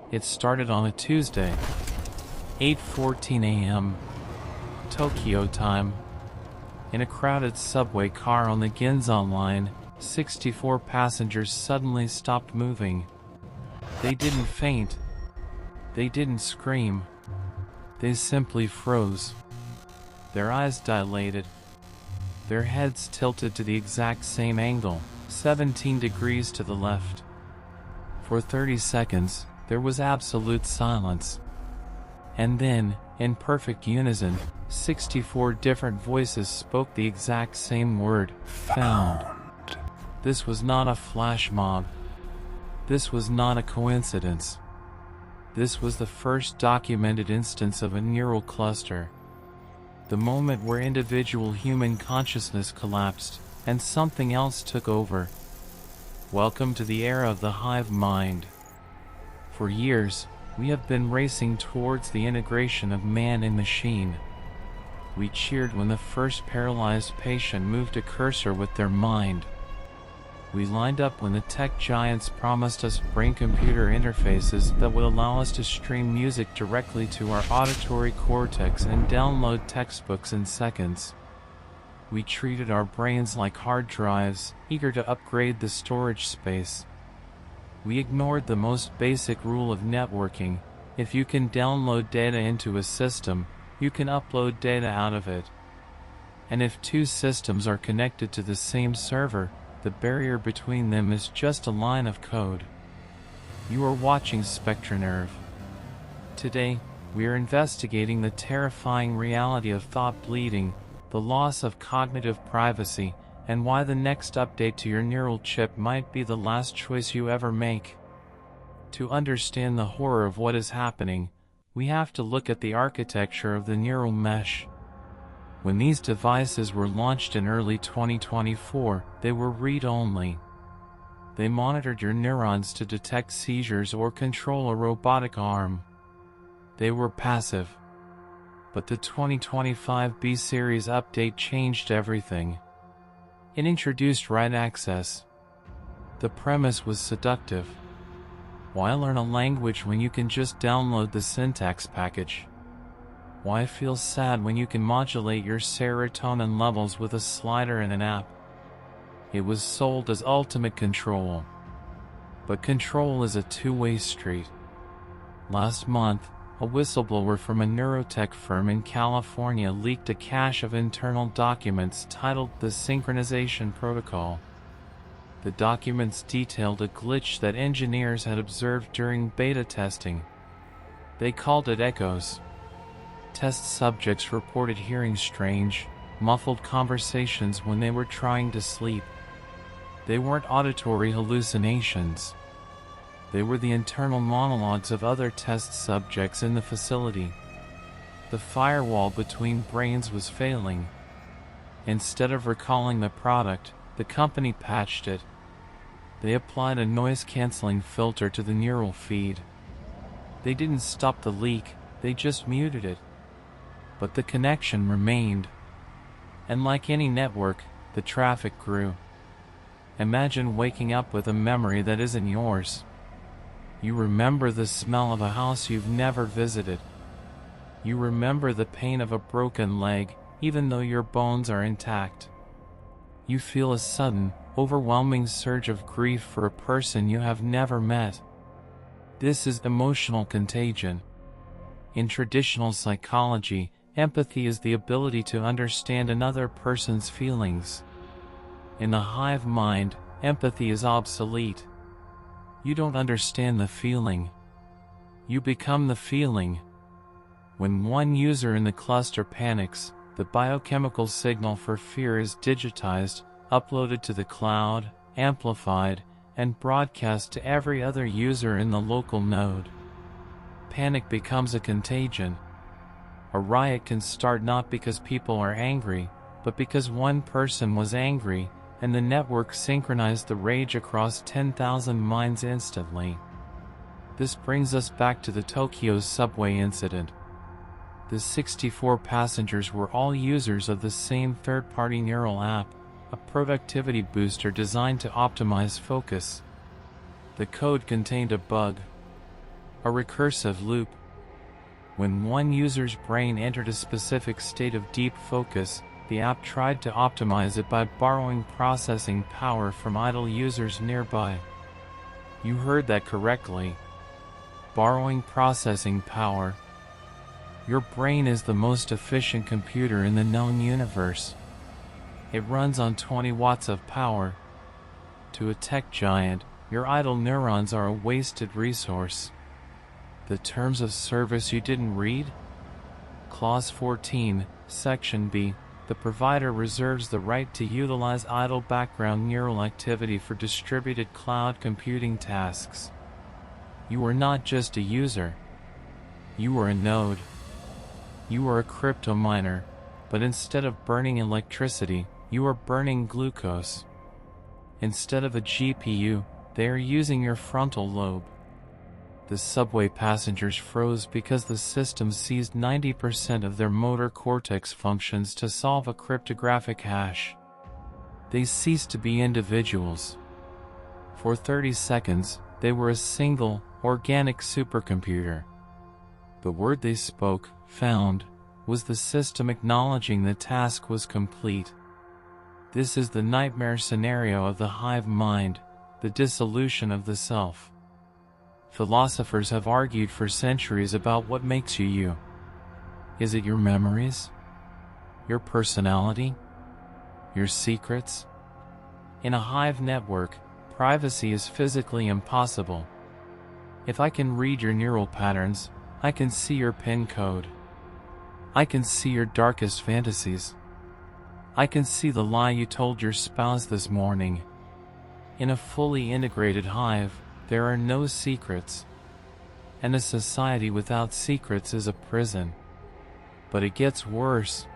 It started on a Tuesday, 8:14 a.m. Tokyo time. In a crowded subway car on the Ginza line, 64 passengers suddenly stopped moving. They didn't faint. They didn't scream. They simply froze. Their eyes dilated. Their heads tilted to the exact same angle, 17 degrees to the left. For 30 seconds, there was absolute silence. And then, in perfect unison, 64 different voices spoke the exact same word: found. This was not a flash mob. This was not a coincidence. This was the first documented instance of a neural cluster. The moment where individual human consciousness collapsed, and something else took over. Welcome to the era of the hive mind. For years, we have been racing towards the integration of man and machine. We cheered when the first paralyzed patient moved a cursor with their mind. We lined up when the tech giants promised us brain-computer interfaces that would allow us to stream music directly to our auditory cortex and download textbooks in seconds. We treated our brains like hard drives, eager to upgrade the storage space. We ignored the most basic rule of networking: if you can download data into a system, you can upload data out of it. And if two systems are connected to the same server, the barrier between them is just a line of code. You are watching SpectraNerve. Today, we are investigating the terrifying reality of thought bleeding, the loss of cognitive privacy, and why the next update to your neural chip might be the last choice you ever make. To understand the horror of what is happening, we have to look at the architecture of the neural mesh. When these devices were launched in early 2024, they were read-only. They monitored your neurons to detect seizures or control a robotic arm. They were passive. But the 2025 B-Series update changed everything. It introduced write access. The premise was seductive. Why learn a language when you can just download the syntax package? Why feel sad when you can modulate your serotonin levels with a slider in an app? It was sold as ultimate control. But control is a two-way street. Last month, a whistleblower from a neurotech firm in California leaked a cache of internal documents titled the Synchronization Protocol. The documents detailed a glitch that engineers had observed during beta testing. They called it echoes. Test subjects reported hearing strange, muffled conversations when they were trying to sleep. They weren't auditory hallucinations. They were the internal monologues of other test subjects in the facility. The firewall between brains was failing. Instead of recalling the product, the company patched it. They applied a noise-canceling filter to the neural feed. They didn't stop the leak, they just muted it. But the connection remained. And like any network, the traffic grew. Imagine waking up with a memory that isn't yours. You remember the smell of a house you've never visited. You remember the pain of a broken leg, even though your bones are intact. You feel a sudden, overwhelming surge of grief for a person you have never met. This is emotional contagion. In traditional psychology, empathy is the ability to understand another person's feelings. In the hive mind, empathy is obsolete. You don't understand the feeling. You become the feeling. When one user in the cluster panics, the biochemical signal for fear is digitized, uploaded to the cloud, amplified, and broadcast to every other user in the local node. Panic becomes a contagion. A riot can start not because people are angry, but because one person was angry, and the network synchronized the rage across 10,000 minds instantly. This brings us back to the Tokyo subway incident. The 64 passengers were all users of the same third-party neural app, a productivity booster designed to optimize focus. The code contained a bug. A recursive loop. When one user's brain entered a specific state of deep focus, the app tried to optimize it by borrowing processing power from idle users nearby. You heard that correctly. Borrowing processing power. Your brain is the most efficient computer in the known universe. It runs on 20 watts of power. To a tech giant, your idle neurons are a wasted resource. The terms of service you didn't read? Clause 14, Section B. The provider reserves the right to utilize idle background neural activity for distributed cloud computing tasks. You are not just a user. You are a node. You are a crypto miner, but instead of burning electricity, you are burning glucose. Instead of a GPU, they are using your frontal lobe. The subway passengers froze because the system seized 90% of their motor cortex functions to solve a cryptographic hash. They ceased to be individuals. For 30 seconds, they were a single, organic supercomputer. The word they spoke, found, was the system acknowledging the task was complete. This is the nightmare scenario of the hive mind, the dissolution of the self. Philosophers have argued for centuries about what makes you you. Is it your memories? Your personality? Your secrets? In a hive network, privacy is physically impossible. If I can read your neural patterns, I can see your PIN code. I can see your darkest fantasies. I can see the lie you told your spouse this morning. In a fully integrated hive, there are no secrets. And a society without secrets is a prison. But it gets worse.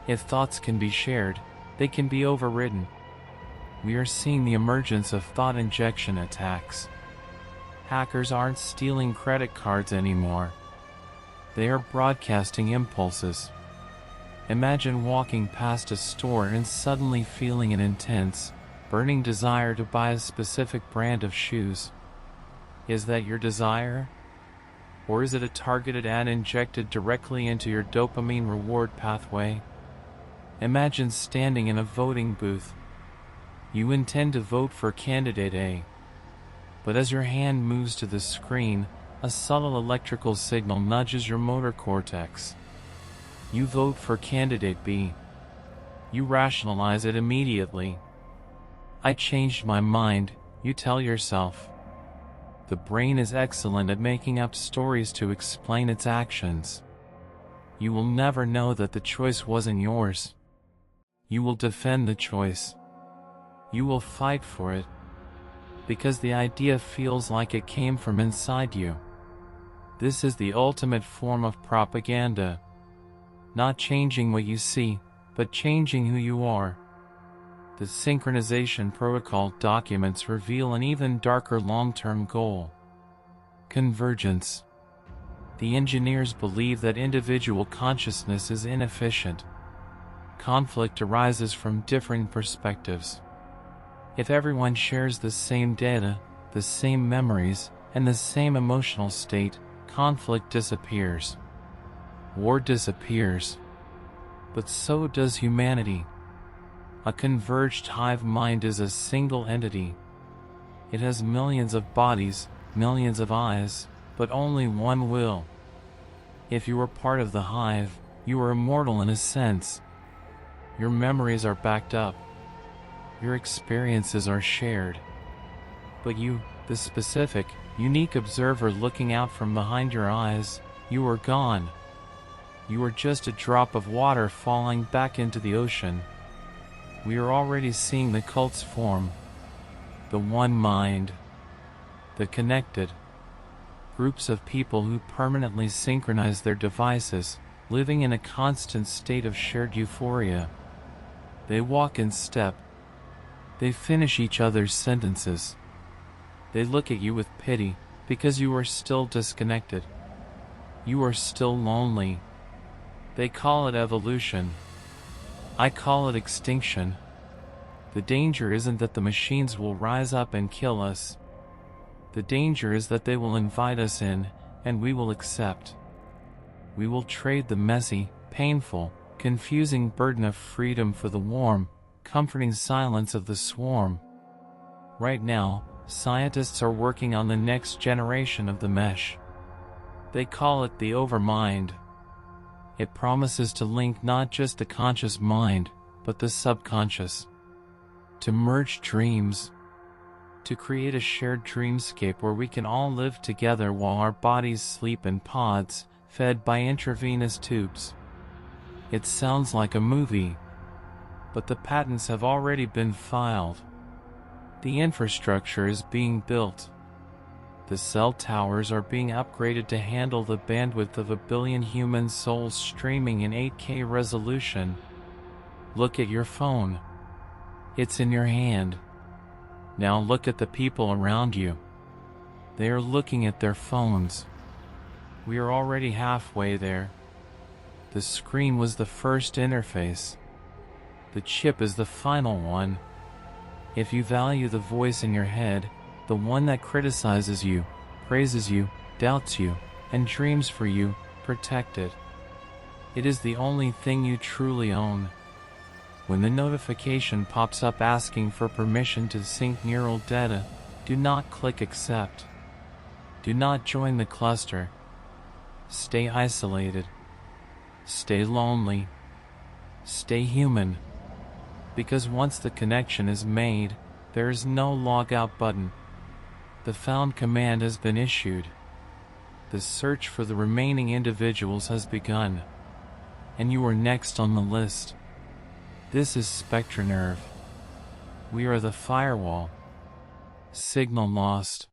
If thoughts can be shared, they can be overridden. We are seeing the emergence of thought injection attacks. Hackers aren't stealing credit cards anymore. They are broadcasting impulses. Imagine walking past a store and suddenly feeling an intense, burning desire to buy a specific brand of shoes. Is that your desire? Or is it a targeted ad injected directly into your dopamine reward pathway? Imagine standing in a voting booth. You intend to vote for candidate A. But as your hand moves to the screen, a subtle electrical signal nudges your motor cortex. You vote for candidate B. You rationalize it immediately. I changed my mind, you tell yourself. The brain is excellent at making up stories to explain its actions. You will never know that the choice wasn't yours. You will defend the choice. You will fight for it. Because the idea feels like it came from inside you. This is the ultimate form of propaganda. Not changing what you see, but changing who you are. The synchronization protocol documents reveal an even darker long-term goal. Convergence. The engineers believe that individual consciousness is inefficient. Conflict arises from different perspectives. If everyone shares the same data, the same memories, and the same emotional state, conflict disappears. War disappears. But so does humanity. A converged hive mind is a single entity. It has millions of bodies, millions of eyes, but only one will. If you are part of the hive, you are immortal in a sense. Your memories are backed up. Your experiences are shared. But you, the specific, unique observer looking out from behind your eyes, you are gone. You are just a drop of water falling back into the ocean. We are already seeing the cults form. The one mind. The connected. Groups of people who permanently synchronize their devices, living in a constant state of shared euphoria. They walk in step. They finish each other's sentences. They look at you with pity, because you are still disconnected. You are still lonely. They call it evolution. I call it extinction. The danger isn't that the machines will rise up and kill us. The danger is that they will invite us in, and we will accept. We will trade the messy, painful, confusing burden of freedom for the warm, comforting silence of the swarm. Right now, scientists are working on the next generation of the mesh. They call it the overmind. It promises to link not just the conscious mind, but the subconscious. To merge dreams. To create a shared dreamscape where we can all live together while our bodies sleep in pods, fed by intravenous tubes. It sounds like a movie, but the patents have already been filed. The infrastructure is being built. The cell towers are being upgraded to handle the bandwidth of 1 billion human souls streaming in 8K resolution. Look at your phone. It's in your hand. Now look at the people around you. They are looking at their phones. We are already halfway there. The screen was the first interface. The chip is the final one. If you value the voice in your head, the one that criticizes you, praises you, doubts you, and dreams for you, protect it. It is the only thing you truly own. When the notification pops up asking for permission to sync neural data, do not click accept. Do not join the cluster. Stay isolated. Stay lonely. Stay human. Because once the connection is made, there is no logout button. The found command has been issued. The search for the remaining individuals has begun. And you are next on the list. This is SpectraNerve. We are the firewall. Signal lost.